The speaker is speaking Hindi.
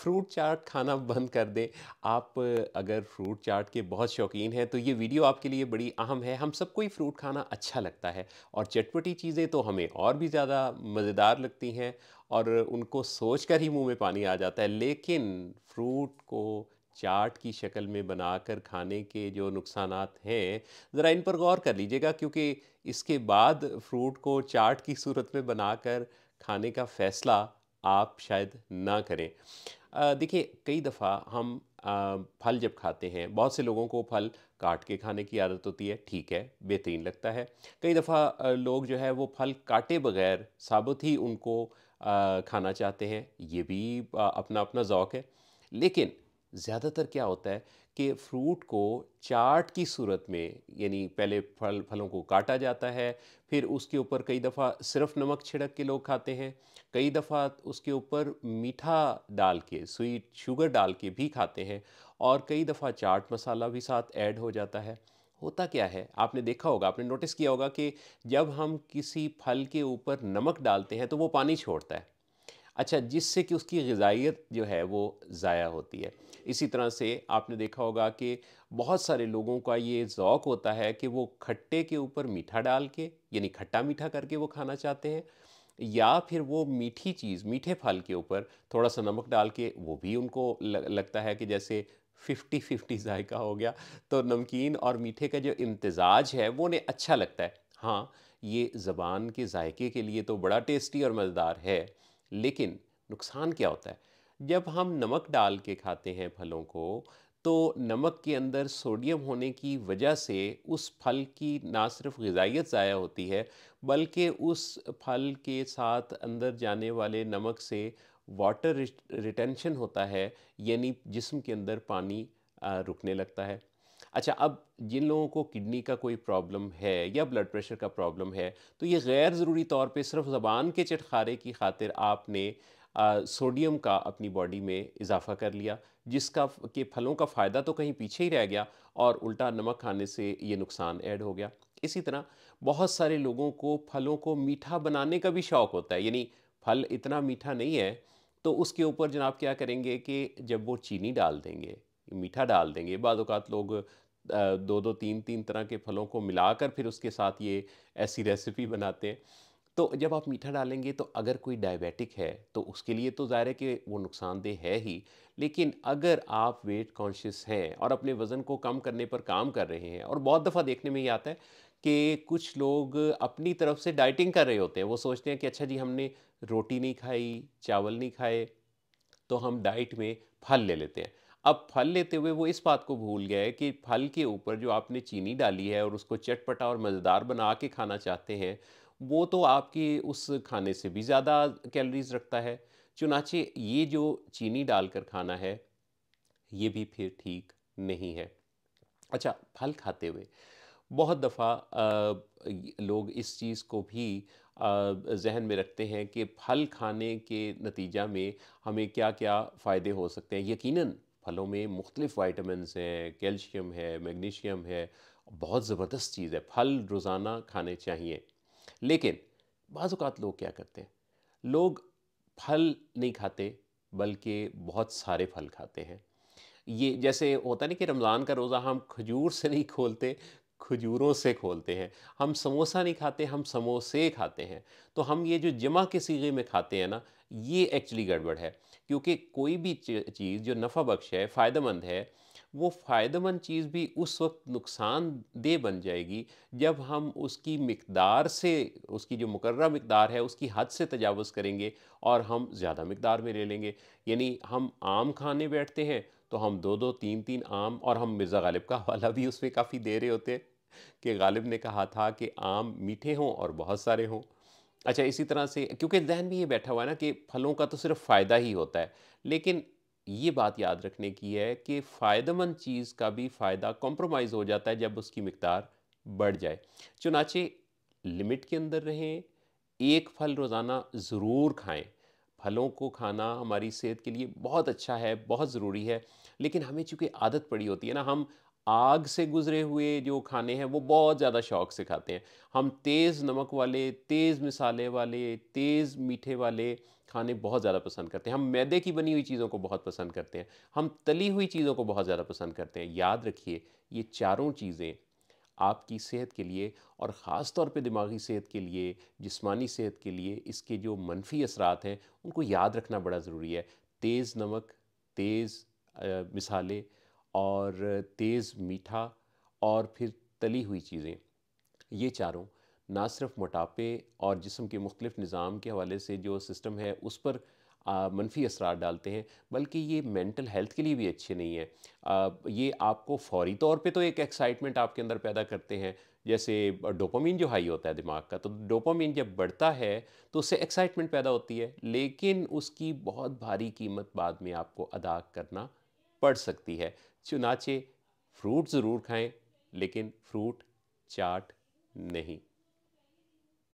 फ्रूट चाट खाना बंद कर दें। आप अगर फ्रूट चाट के बहुत शौकीन हैं तो ये वीडियो आपके लिए बड़ी अहम है। हम सबको ही फ्रूट खाना अच्छा लगता है और चटपटी चीज़ें तो हमें और भी ज़्यादा मज़ेदार लगती हैं और उनको सोचकर ही मुंह में पानी आ जाता है। लेकिन फ्रूट को चाट की शक्ल में बनाकर खाने के जो नुकसानात हैं, ज़रा इन पर गौर कर लीजिएगा, क्योंकि इसके बाद फ्रूट को चाट की सूरत में बनाकर खाने का फ़ैसला आप शायद ना करें। देखिए, कई दफ़ा हम फल जब खाते हैं, बहुत से लोगों को फल काट के खाने की आदत होती है, ठीक है, बेहतरीन लगता है। कई दफ़ा लोग जो है वो फल काटे बगैर साबुत ही उनको खाना चाहते हैं, ये भी अपना-अपना ज़ौक है। लेकिन ज़्यादातर क्या होता है कि फ्रूट को चाट की सूरत में, यानी पहले फलों को काटा जाता है, फिर उसके ऊपर कई दफ़ा सिर्फ़ नमक छिड़क के लोग खाते हैं, कई दफ़ा उसके ऊपर मीठा डाल के, स्वीट शुगर डाल के भी खाते हैं और कई दफ़ा चाट मसाला भी साथ ऐड हो जाता है। होता क्या है, आपने देखा होगा, आपने नोटिस किया होगा कि जब हम किसी फल के ऊपर नमक डालते हैं तो वो पानी छोड़ता है। अच्छा, जिससे कि उसकी ग़िज़ाइयत जो है वो ज़ाया होती है। इसी तरह से आपने देखा होगा कि बहुत सारे लोगों का ये ज़ौक होता है कि वो खट्टे के ऊपर मीठा डाल के, यानी खट्टा-मीठा करके वो खाना चाहते हैं, या फिर वो मीठी चीज़, मीठे फल के ऊपर थोड़ा-सा नमक डाल के, वो भी उनको लगता है कि जैसे 50-50 ज़ायका हो गया। तो नमकीन और मीठे का जो इम्तिज़ाज है वो उन्हें अच्छा लगता है। हाँ, ये ज़ुबान के ज़ायके के लिए तो बड़ा टेस्टी और मज़ेदार है, लेकिन नुकसान क्या होता है? जब हम नमक डाल के खाते हैं फलों को, तो नमक के अंदर सोडियम होने की वजह से उस फल की ना सिर्फ़ ग़िज़ाइयत ज़ाया होती है, बल्कि उस फल के साथ अंदर जाने वाले नमक से वाटर रिटेंशन होता है, यानी जिस्म के अंदर पानी रुकने लगता है। अच्छा, अब जिन लोगों को किडनी का कोई प्रॉब्लम है या ब्लड प्रेशर का प्रॉब्लम है, तो ये गैर ज़रूरी तौर पे सिर्फ ज़बान के चटखारे की खातिर आपने सोडियम का अपनी बॉडी में इजाफ़ा कर लिया, जिसका कि फलों का फ़ायदा तो कहीं पीछे ही रह गया और उल्टा नमक खाने से ये नुकसान ऐड हो गया। इसी तरह बहुत सारे लोगों को फलों को मीठा बनाने का भी शौक़ होता है, यानी फल इतना मीठा नहीं है, तो उसके ऊपर जनाब क्या करेंगे कि जब वो चीनी डाल देंगे, मीठा डाल देंगे, बाज़ औक़ात लोग 2-2 3-3 तरह के फलों को मिलाकर फिर उसके साथ ये ऐसी रेसिपी बनाते हैं। तो जब आप मीठा डालेंगे तो अगर कोई डायबिटिक है तो उसके लिए तो ज़ाहिर है कि वो नुकसानदेह है ही, लेकिन अगर आप वेट कॉन्शियस हैं और अपने वज़न को कम करने पर काम कर रहे हैं, और बहुत दफ़ा देखने में ये आता है कि कुछ लोग अपनी तरफ से डाइटिंग कर रहे होते हैं, वो सोचते हैं कि अच्छा जी, हमने रोटी नहीं खाई, चावल नहीं खाए, तो हम डाइट में फल ले लेते हैं। अब फल लेते हुए वो इस बात को भूल गए कि फल के ऊपर जो आपने चीनी डाली है और उसको चटपटा और मज़ेदार बना के खाना चाहते हैं, वो तो आपकी उस खाने से भी ज़्यादा कैलोरीज़ रखता है। चुनांचे ये जो चीनी डालकर खाना है, ये भी फिर ठीक नहीं है। अच्छा, फल खाते हुए बहुत दफ़ा लोग इस चीज़ को भी ज़हन में रखते हैं कि फल खाने के नतीजा में हमें क्या-क्या फ़ायदे हो सकते हैं। यकीनन फलों में मुख्तलिफ़ विटामिन्स हैं, कैल्शियम है, मैग्नीशियम है, बहुत ज़बरदस्त चीज़ है, फल रोज़ाना खाने चाहिए। लेकिन बाज़ औक़ात लोग क्या करते हैं, लोग फल नहीं खाते, बल्कि बहुत सारे फल खाते हैं। ये जैसे होता है ना कि रमज़ान का रोज़ा हम खजूर से नहीं खोलते, खजूरों से खोलते हैं। हम समोसा नहीं खाते, हम समोसे खाते हैं। तो हम ये जो जमा के सीगे में खाते हैं ना, ये एक्चुअली गड़बड़ है। क्योंकि कोई भी चीज़ जो नफ़ा बख्श है, फ़ायदेमंद है, वो फ़ायदेमंद चीज़ भी उस वक़्त नुकसानदेह बन जाएगी जब हम उसकी मिक़दार से, उसकी जो मुकर्रर मिक़दार है उसकी हद से तजावुज़ करेंगे और हम ज़्यादा मिक़दार में ले लेंगे। यानी हम आम खाने बैठते हैं तो हम 2-2 3-3 आम, और हम मिर्ज़ा गालिब का हवाला भी उसमें काफ़ी दे रहे होते हैं कि गालिब ने कहा था कि आम मीठे हों और बहुत सारे हों। अच्छा, इसी तरह से क्योंकि ज़हन में ये बैठा हुआ है ना कि फलों का तो सिर्फ़ फ़ायदा ही होता है, लेकिन ये बात याद रखने की है कि फ़ायदेमंद चीज़ का भी फ़ायदा कॉम्प्रोमाइज़ हो जाता है जब उसकी मिक़दार बढ़ जाए। चुनांचे लिमिट के अंदर रहें, एक फल रोज़ाना ज़रूर खाएँ। फलों को खाना हमारी सेहत के लिए बहुत अच्छा है, बहुत ज़रूरी है, लेकिन हमें चूँकि आदत पड़ी होती है ना, हम आग से गुज़रे हुए जो खाने हैं वो बहुत ज़्यादा शौक से खाते हैं। हम तेज़ नमक वाले, तेज़ मसाले वाले, तेज़ मीठे वाले खाने बहुत ज़्यादा पसंद करते हैं। हम मैदे की बनी हुई चीज़ों को बहुत पसंद करते हैं। हम तली हुई चीज़ों को बहुत ज़्यादा पसंद करते हैं। याद रखिए, ये चारों चीज़ें आपकी सेहत के लिए और ख़ास तौर पे दिमागी सेहत के लिए, जिस्मानी सेहत के लिए इसके जो मनफ़ी असरात हैं, उनको याद रखना बड़ा ज़रूरी है। तेज़ नमक, तेज़ मसाले और तेज़ मीठा और फिर तली हुई चीज़ें, ये चारों ना सिर्फ मोटापे और जिस्म के मुख्तलिफ निज़ाम के हवाले से जो सिस्टम है उस पर मनफी असरार डालते हैं, बल्कि ये मेंटल हेल्थ के लिए भी अच्छे नहीं है। ये आपको फौरी तौर पे तो एक एक्साइटमेंट आपके अंदर पैदा करते हैं, जैसे डोपामीन जो हाई होता है दिमाग का, तो डोपामीन जब बढ़ता है तो उससे एक्साइटमेंट पैदा होती है, लेकिन उसकी बहुत भारी कीमत बाद में आपको अदा करना पड़ सकती है। चुनाचे फ्रूट ज़रूर खाएं, लेकिन फ्रूट चाट नहीं।